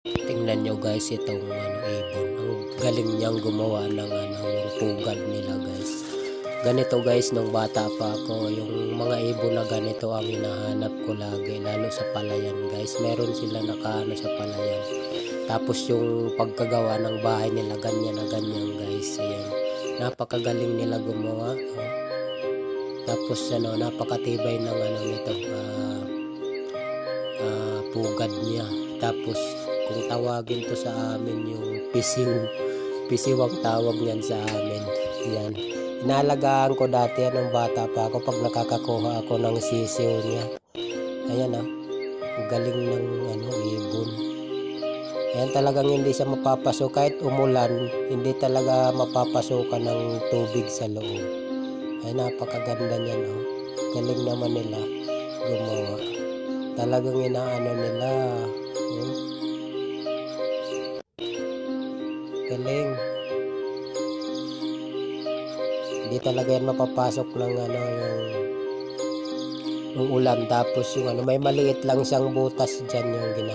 Tingnan nyo guys itong ibon. Ang galing niyang gumawa ng yung pugad nila guys. Ganito guys nung bata pa ako, yung mga ibon na ganito ang hinahanap ko lagi, lalo sa palayan guys. Meron sila nakaano sa palayan. Tapos yung pagkagawa ng bahay nila ganyan na ganyan guys. Ayan. Napakagaling nila gumawa. Oh. Tapos napakatibay ng nito. Pugad niya. Tapos kung tawagin to sa amin yung pisiw ang tawag niyan sa amin. Yan. Inalagaan ko dati nung bata pa ako pag nakakakuha ako ng sisiw niya. Ayan ang galing ng ibon. Ayan, talagang hindi siya mapapasok kahit umulan, hindi talaga mapapasukan ng tubig sa loob. Ay napakaganda niyan oh. Galing naman nila gumawa. Talagang inaano nila. Galing. Hindi talaga yan mapapasok ng yung ulan. Tapos yung may maliit lang siyang butas dyan yung